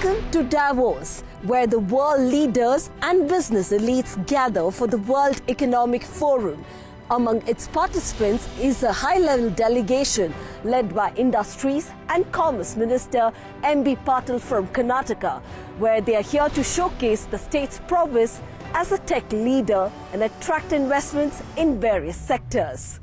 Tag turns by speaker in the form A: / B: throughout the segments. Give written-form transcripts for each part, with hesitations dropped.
A: Welcome to Davos, where the world leaders and business elites gather for the World Economic Forum. Among its participants is a high-level delegation led by Industries and Commerce Minister M.B. Patil from Karnataka, where they are here to showcase the state's prowess as a tech leader and attract investments in various sectors.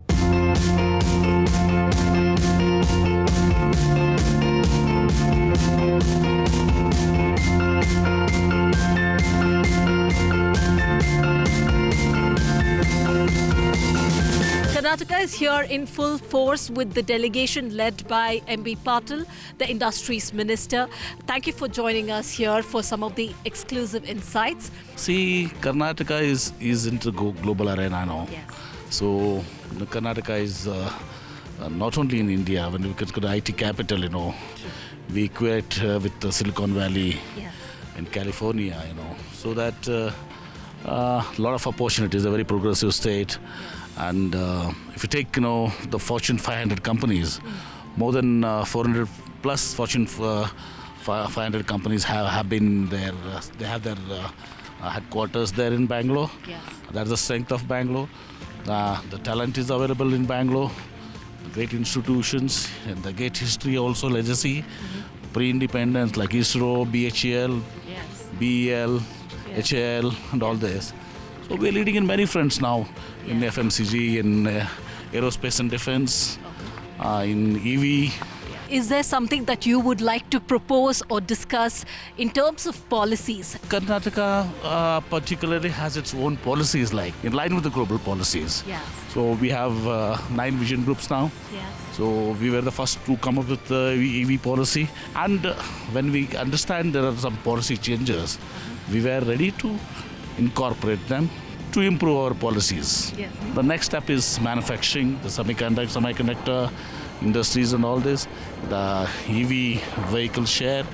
A: Karnataka is here in full force with the delegation led by M.B. Patil, the Industries Minister. Thank you for joining us here for some of the exclusive insights.
B: See, Karnataka is into global arena now.
A: Yes.
B: So, Karnataka is not only in India, when we consider IT capital, we equate with the Silicon Valley in California, So that a lot of opportunities, a very progressive state. And if you take, the Fortune 500 companies, more than 400 plus Fortune 500 companies have been there. They have their headquarters there in Bangalore.
A: Yes.
B: That's the strength of Bangalore. The talent is available in Bangalore. Great institutions and the great history, also legacy, pre-independence like ISRO, BHEL, BEL, HAL, and all this. So we're leading in many fronts now, in FMCG, in aerospace and defense, in EV.
A: Is there something that you would like to propose or discuss in terms of policies?
B: Karnataka particularly has its own policies, in line with the global policies.
A: Yes.
B: So we have 9 vision groups now.
A: Yes.
B: So we were the first to come up with the EV policy. And when we understand there are some policy changes, we were ready to incorporate them to improve our policies.
A: Yes.
B: The next step is manufacturing, the semiconductor industries and all this, the EV vehicle share.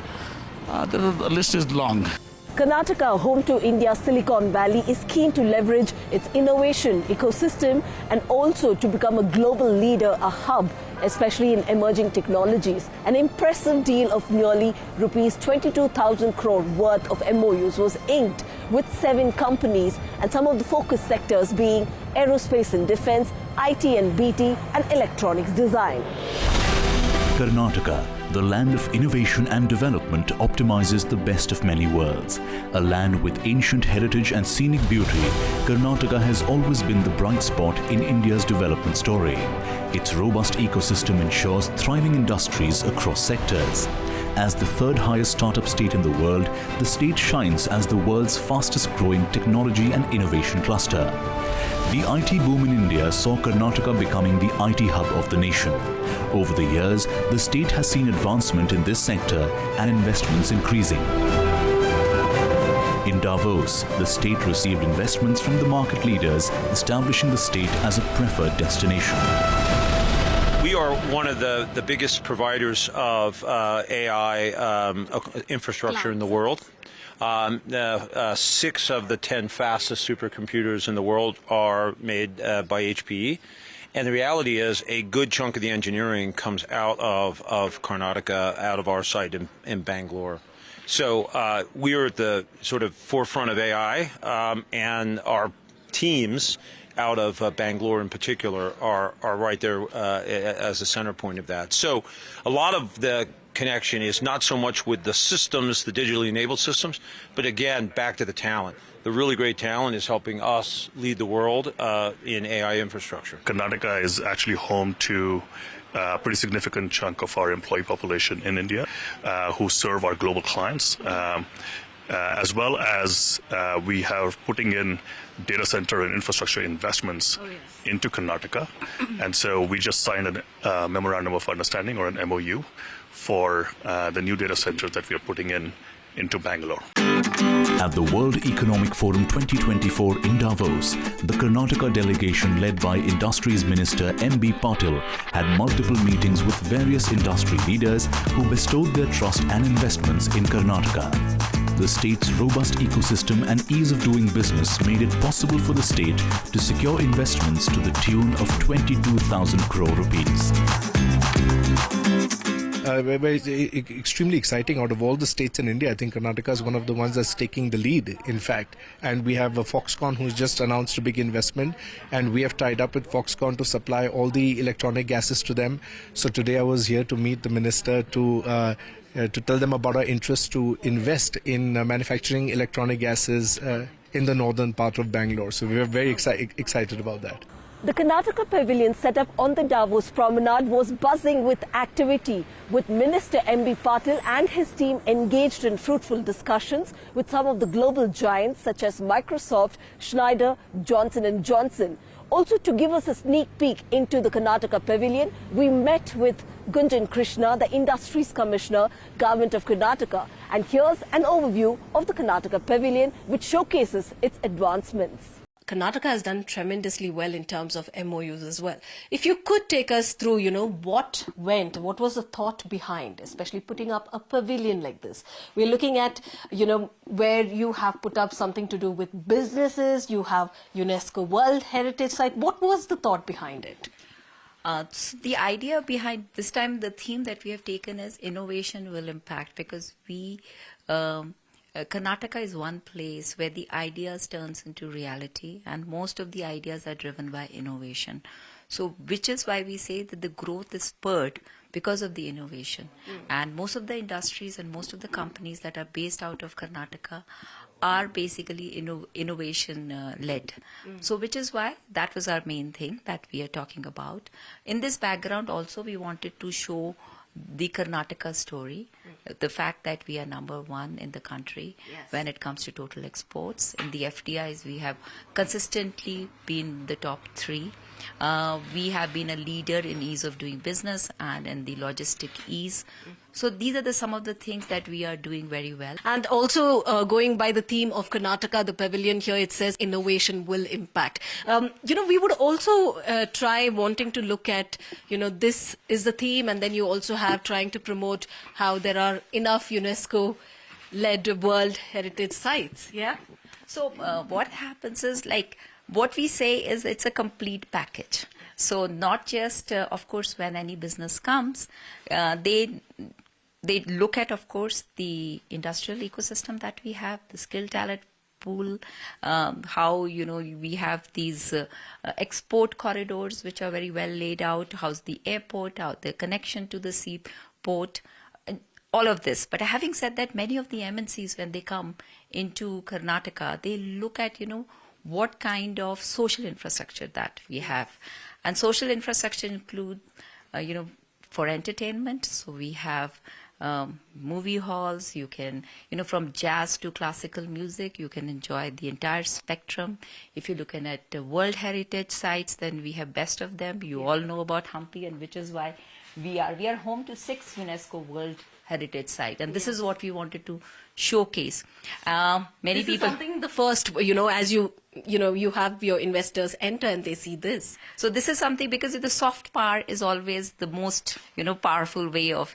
B: The list is long.
A: Karnataka, home to India's Silicon Valley, is keen to leverage its innovation ecosystem and also to become a global leader, a hub, especially in emerging technologies. An impressive deal of nearly rupees 22,000 crore worth of MOUs was inked with 7 companies, and some of the focus sectors being aerospace and defense, IT and BT, and electronics design.
C: Karnataka, the land of innovation and development, optimizes the best of many worlds. A land with ancient heritage and scenic beauty, Karnataka has always been the bright spot in India's development story. Its robust ecosystem ensures thriving industries across sectors. As the 3rd highest startup state in the world, the state shines as the world's fastest growing technology and innovation cluster. The IT boom in India saw Karnataka becoming the IT hub of the nation. Over the years, the state has seen advancement in this sector and investments increasing. In Davos, the state received investments from the market leaders, establishing the state as a preferred destination.
D: We are one of the biggest providers of AI infrastructure in the world. 6 of the 10 fastest supercomputers in the world are made by HPE. And the reality is a good chunk of the engineering comes out of Karnataka, out of our site in Bangalore. So we are at the sort of forefront of AI, and our teams out of Bangalore in particular are right there as a center point of that. So a lot of the connection is not so much with the systems, the digitally enabled systems, but again, back to the talent. The really great talent is helping us lead the world in AI infrastructure.
E: Karnataka is actually home to a pretty significant chunk of our employee population in India who serve our global clients. As well as we have putting in data center and infrastructure investments into Karnataka. And so we just signed a memorandum of understanding, or an MOU, for the new data centers that we are putting into Bangalore.
C: At the World Economic Forum 2024 in Davos, the Karnataka delegation led by Industries Minister M.B. Patil had multiple meetings with various industry leaders who bestowed their trust and investments in Karnataka. The state's robust ecosystem and ease of doing business made it possible for the state to secure investments to the tune of 22,000 crore rupees.
F: extremely exciting. Out of all the states in India, I think Karnataka is one of the ones that's taking the lead, in fact. And we have Foxconn, who's just announced a big investment, and we have tied up with Foxconn to supply all the electronic gases to them. So today I was here to meet the minister to tell them about our interest to invest in manufacturing electronic gases in the northern part of Bangalore. So we are very excited about that.
A: The Karnataka Pavilion set up on the Davos promenade was buzzing with activity, with Minister M.B. Patil and his team engaged in fruitful discussions with some of the global giants such as Microsoft, Schneider, Johnson & Johnson. Also, to give us a sneak peek into the Karnataka Pavilion, we met with Gunjan Krishna, the Industries Commissioner, Government of Karnataka. And here's an overview of the Karnataka Pavilion, which showcases its advancements. Karnataka has done tremendously well in terms of MOUs as well. If you could take us through, what was the thought behind, especially putting up a pavilion like this? We're looking at, where you have put up something to do with businesses, you have UNESCO World Heritage Site. What was the thought behind it?
G: So the idea behind this time, the theme that we have taken is innovation will impact, because Karnataka is one place where the ideas turns into reality, and most of the ideas are driven by innovation. So which is why we say that the growth is spurred because of the innovation. And most of the industries and most of the companies that are based out of Karnataka are basically innovation led. So which is why that was our main thing that we are talking about. In this background also, we wanted to show the Karnataka story, the fact that we are number one in the country when it comes to total exports. In the FDIs, we have consistently been the top 3. We have been a leader in ease of doing business and in the logistic ease. So these are some of the things that we are doing very well.
A: And also going by the theme of Karnataka, the pavilion here, it says innovation will impact. We would also try wanting to look at, this is the theme, and then you also have trying to promote how there are enough UNESCO-led World Heritage Sites. Yeah.
G: So what happens is, what we say is it's a complete package. So not just, of course, when any business comes, they look at, of course, the industrial ecosystem that we have, the skill talent pool, how, we have these export corridors which are very well laid out, how's the airport, how the connection to the seaport, all of this. But having said that, many of the MNCs, when they come into Karnataka, they look at, what kind of social infrastructure that we have. And social infrastructure include, for entertainment. So we have movie halls. You can, from jazz to classical music, you can enjoy the entire spectrum. If you're looking at World Heritage Sites, then we have best of them. You all know about Hampi, and which is why we are home to 6 UNESCO World Heritage Site, and this is what we wanted to showcase. Many people.
A: Is something the first, as you have your investors enter and they see this.
G: So this is something, because the soft power is always the most, powerful way of,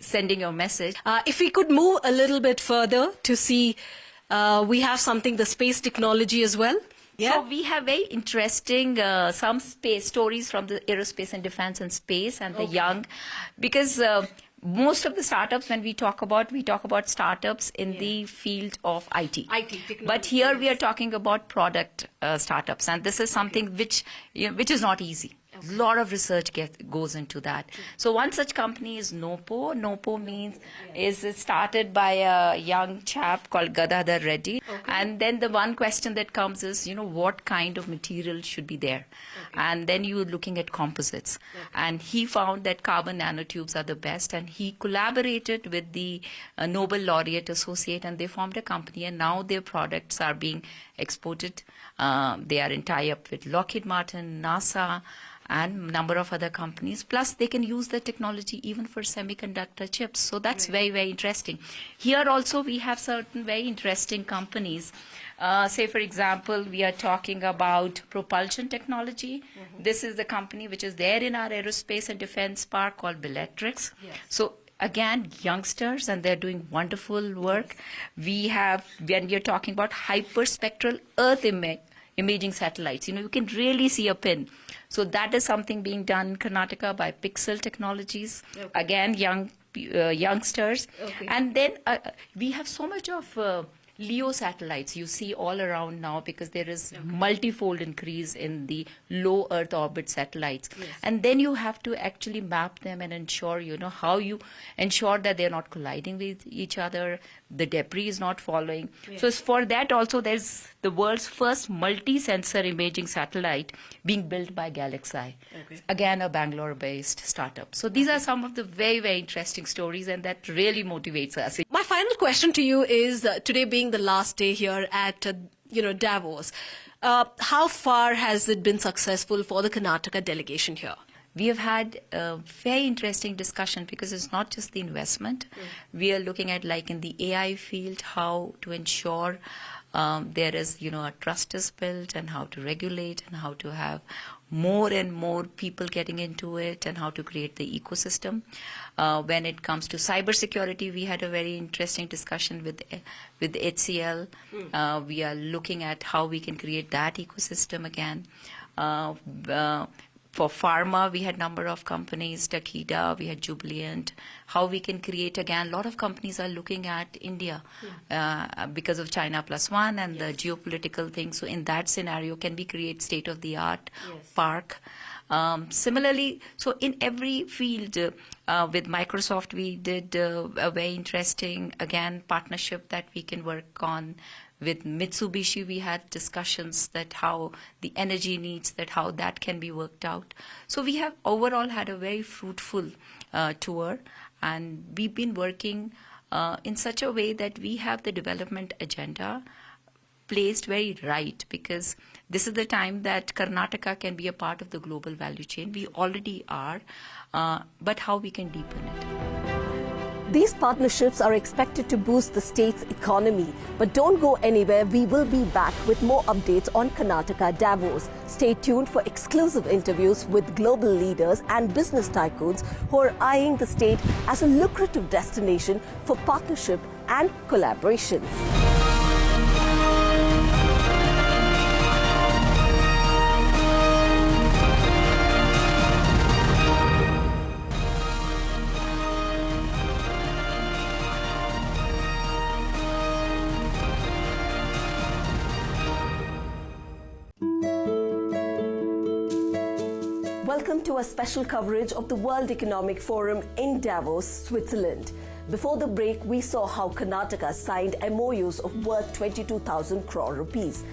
G: sending your message.
A: If we could move a little bit further to see, we have something, the space technology as well. Yeah.
G: So we have very interesting some space stories from the aerospace and defense and space and the young, because most of the startups, when we talk about startups in the field of IT. Technology. But here we are talking about product startups, and this is something which is not easy. A lot of research goes into that. So one such company is Nopo. Nopo means is started by a young chap called Gadadhar Reddy. Okay. And then the one question that comes is, what kind of material should be there? Okay. And then you're looking at composites. Okay. And he found that carbon nanotubes are the best. And he collaborated with the Nobel Laureate Associate, and they formed a company. And now their products are being exported. They are in tie-up with Lockheed Martin, NASA, and number of other companies. Plus, they can use the technology even for semiconductor chips. So that's very, very interesting. Here also, we have certain very interesting companies. Say, for example, we are talking about propulsion technology. Mm-hmm. This is the company which is there in our aerospace and defense park called Bellatrix. Yes. So again, youngsters, and they're doing wonderful work. Yes. We have, when we are talking about hyperspectral Earth imaging satellites. You can really see a pin. So that is something being done in Karnataka by Pixel Technologies. Okay. Again, youngsters. Okay. And then we have so much of LEO satellites you see all around now, because there is multifold increase in the low Earth orbit satellites. Yes. And then you have to actually map them and ensure, how you ensure that they're not colliding with each other, the debris is not following. Yes. So for that also, there's the world's first multi-sensor imaging satellite being built by Galaxy. Okay. Again, a Bangalore-based startup. So these are some of the very, very interesting stories, and that really motivates us.
H: My final question to you is, today being the last day here at Davos, how far has it been successful for the Karnataka delegation here?
G: We have had a very interesting discussion, because it's not just the investment. We are looking at, like in the AI field, how to ensure there is, a trust is built, and how to regulate, and how to have more and more people getting into it, and how to create the ecosystem. When it comes to cybersecurity, we had a very interesting discussion with HCL. We are looking at how we can create that ecosystem again. For pharma, we had a number of companies, Takeda, we had Jubilant, how we can create again. A lot of companies are looking at India because of China +1 and the geopolitical thing. So in that scenario, can we create state-of-the-art park? Similarly, so in every field, with Microsoft, we did a very interesting, again, partnership that we can work on. With Mitsubishi, we had discussions that how the energy needs, that how that can be worked out. So we have overall had a very fruitful tour, and we've been working in such a way that we have the development agenda placed very right, because this is the time that Karnataka can be a part of the global value chain. We already are, but how we can deepen it.
A: These partnerships are expected to boost the state's economy. But don't go anywhere. We will be back with more updates on Karnataka Davos. Stay tuned for exclusive interviews with global leaders and business tycoons who are eyeing the state as a lucrative destination for partnership and collaborations. Welcome to a special coverage of the World Economic Forum in Davos, Switzerland. Before the break, we saw how Karnataka signed MOUs of worth 22,000 crore rupees.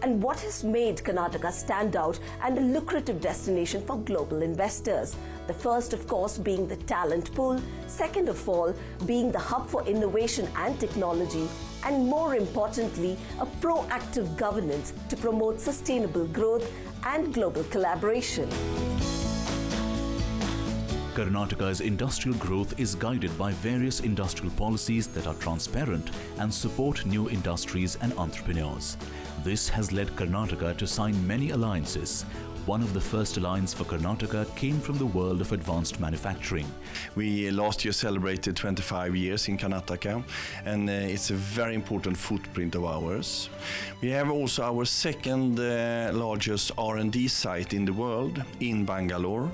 A: And what has made Karnataka stand out and a lucrative destination for global investors? The first, of course, being the talent pool. Second of all, being the hub for innovation and technology. And more importantly, a proactive governance to promote sustainable growth and global collaboration.
C: Karnataka's industrial growth is guided by various industrial policies that are transparent and support new industries and entrepreneurs. This has led Karnataka to sign many alliances. One of the first alliances for Karnataka came from the world of advanced manufacturing.
I: We last year celebrated 25 years in Karnataka, and it's a very important footprint of ours. We have also our second largest R&D site in the world in Bangalore,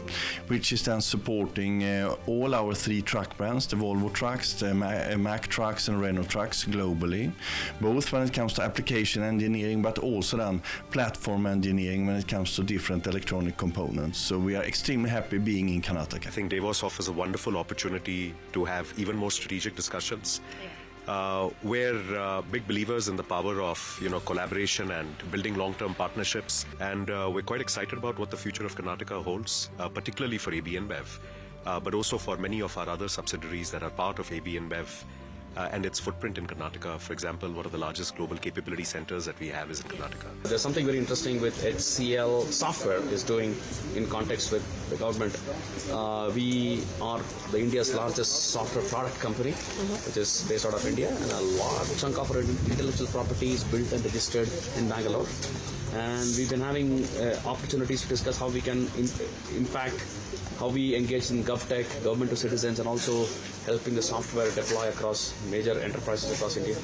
I: which is then supporting all our three truck brands, the Volvo trucks, the Mack trucks and Renault trucks globally, both when it comes to application engineering, but also then platform engineering when it comes to different electronic components. So we are extremely happy being in Karnataka.
J: I think Davos offers a wonderful opportunity to have even more strategic discussions. We're big believers in the power of collaboration and building long-term partnerships, and we're quite excited about what the future of Karnataka holds, particularly for AB InBev, but also for many of our other subsidiaries that are part of AB InBev. And its footprint in Karnataka. For example, one of the largest global capability centers that we have is in Karnataka.
K: There's something very interesting with HCL Software is doing in context with the government. We are the India's largest software product company, which is based out of India, and a large chunk of our intellectual property is built and registered in Bangalore. And we've been having opportunities to discuss how we can impact, how we engage in GovTech, government to citizens, and also helping the software deploy across major enterprises across India.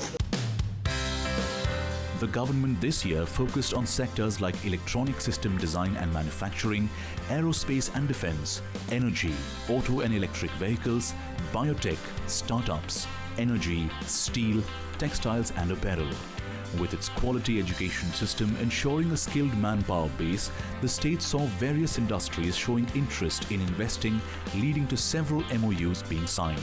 C: The government this year focused on sectors like electronic system design and manufacturing, aerospace and defense, energy, auto and electric vehicles, biotech, startups, energy, steel, textiles and apparel. With its quality education system ensuring a skilled manpower base, the state saw various industries showing interest in investing, leading to several MOUs being signed.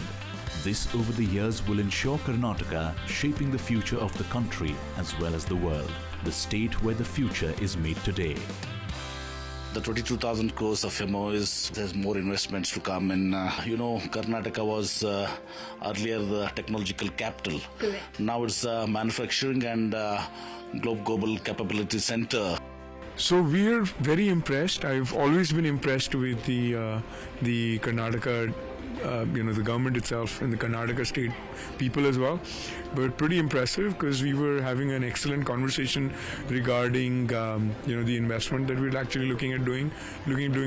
C: This over the years will ensure Karnataka shaping the future of the country as well as the world, the state where the future is made today.
B: The 22,000 crores of MOUs, there's more investments to come. And, Karnataka was earlier the technological capital.
H: Correct.
B: Now it's manufacturing and global capability center.
L: So we're very impressed. I've always been impressed with the Karnataka, the government itself and the Karnataka state people as well. But pretty impressive because we were having an excellent conversation regarding, the investment that we're actually looking at doing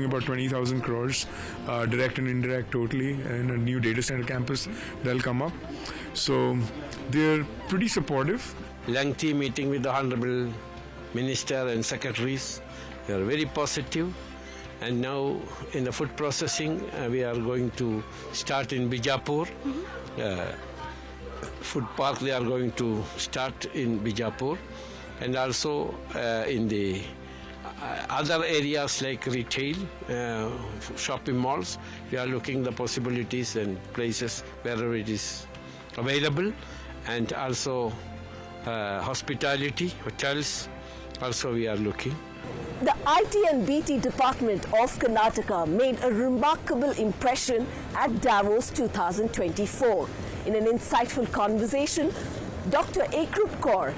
L: about 20,000 crores, direct and indirect totally, and a new data center campus that'll come up. So they're pretty supportive.
M: Lengthy meeting with the Honorable Minister and Secretaries. They are very positive. And now in the food processing, we are going to start in Bijapur. Food park, they are going to start in Bijapur. And also in the other areas like retail, shopping malls, we are looking the possibilities and places wherever it is available. And also hospitality, hotels, also we are looking.
A: The IT and BT department of Karnataka made a remarkable impression at Davos 2024. In an insightful conversation, Dr. Ekrup Kaur,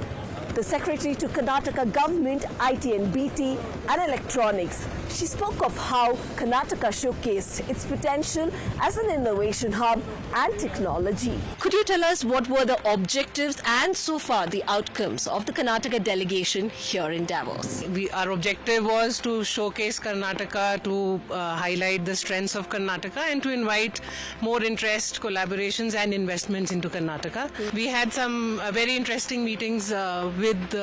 A: the Secretary to Karnataka Govt, IT and BT and Electronics, she spoke of how Karnataka showcased its potential as an innovation hub and technology.
H: Could you tell us what were the objectives and so far the outcomes of the Karnataka delegation here in Davos?
N: Our objective was to showcase Karnataka, to highlight the strengths of Karnataka and to invite more interest, collaborations and investments into Karnataka. We had some very interesting meetings with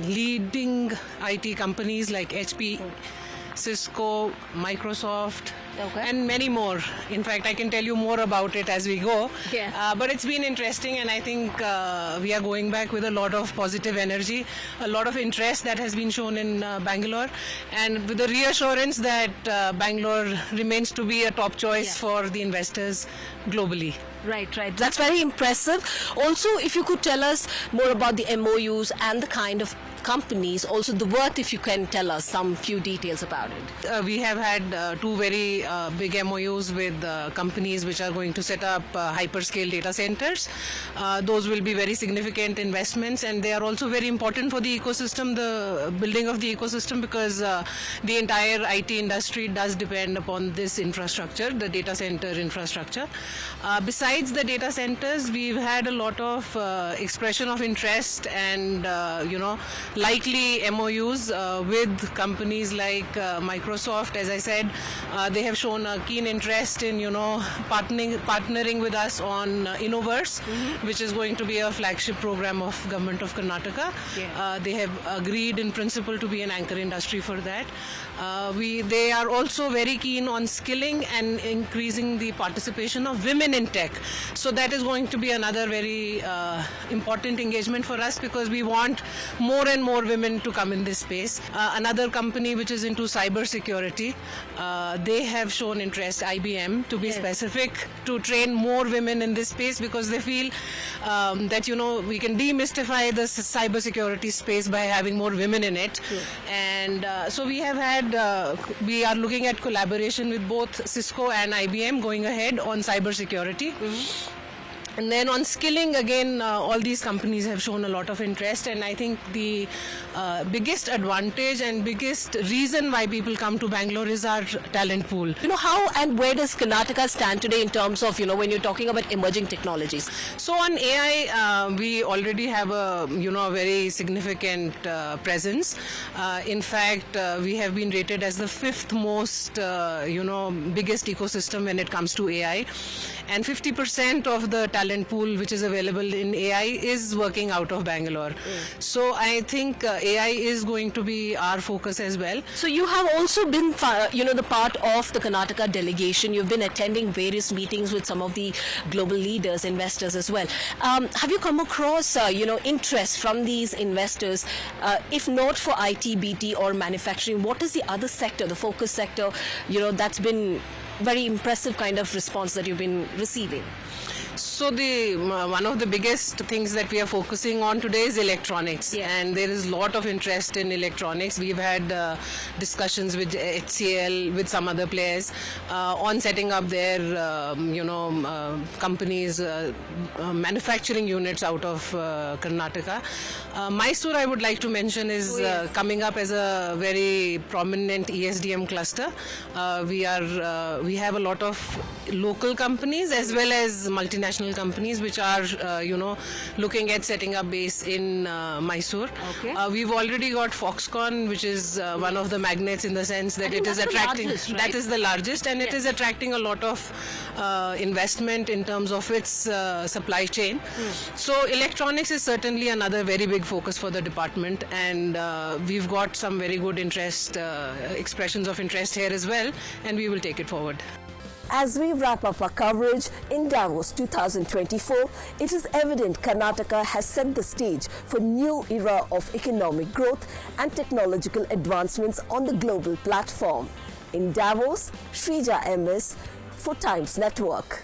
N: leading IT companies like HP, Cisco, Microsoft, and many more. In fact, I can tell you more about it as we go.
H: Yeah.
N: But it's been interesting, and I think we are going back with a lot of positive energy, a lot of interest that has been shown in Bangalore, and with the reassurance that Bangalore remains to be a top choice for the investors globally.
H: Right. That's very impressive. Also, if you could tell us more about the MOUs and the kind of companies, also the worth, if you can tell us some few details about it.
N: We have had two very big MOUs with companies which are going to set up hyperscale data centers. Those will be very significant investments, and they are also very important for the ecosystem, the building of the ecosystem, because the entire IT industry does depend upon this infrastructure, the data center infrastructure. Besides the data centers, we've had a lot of expression of interest and likely MOUs with companies like Microsoft. As I said, they have shown a keen interest in partnering with us on Innoverse, which is going to be a flagship program of Government of Karnataka. They have agreed in principle to be an anchor industry for that. They are also very keen on skilling and increasing the participation of women in tech. So that is going to be another very important engagement for us, because we want more and more women to come in this space. Another company which is into cyber security, they have shown interest, IBM, to be specific, to train more women in this space, because they feel that we can demystify the cyber security space by having more women in it. And so we have had, we are looking at collaboration with both Cisco and IBM going ahead on cyber security. And then on skilling, again, all these companies have shown a lot of interest, and I think the biggest advantage and biggest reason why people come to Bangalore is our talent pool.
H: How and where does Karnataka stand today in terms of, when you're talking about emerging technologies?
N: So on AI, we already have a, a very significant presence. In fact, we have been rated as the 5th most, biggest ecosystem when it comes to AI. And 50% of the talent talent pool which is available in AI is working out of Bangalore. So I think AI is going to be our focus as well.
H: So you have also been, the part of the Karnataka delegation. You've been attending various meetings with some of the global leaders, investors as well. Have you come across, interest from these investors? If not for IT, BT or manufacturing, what is the other sector, the focus sector, that's been very impressive kind of response that you've been receiving?
N: So the one of the biggest things that we are focusing on today is electronics, and there is a lot of interest in electronics. We've had discussions with HCL, with some other players on setting up their companies, manufacturing units out of Karnataka. Mysore, I would like to mention, is coming up as a very prominent ESDM cluster. We have a lot of local companies as well as multinational companies which are looking at setting up base in Mysore. We've already got Foxconn, which is one of the magnets in the sense that it is attracting, that is the largest, and it is attracting a lot of investment in terms of its supply chain. So electronics is certainly another very big focus for the department, and we've got some very good expressions of interest here as well, and we will take it forward.
A: As we wrap up our coverage in Davos 2024, it is evident Karnataka has set the stage for new era of economic growth and technological advancements on the global platform. In Davos, Shrija MS for Times Network.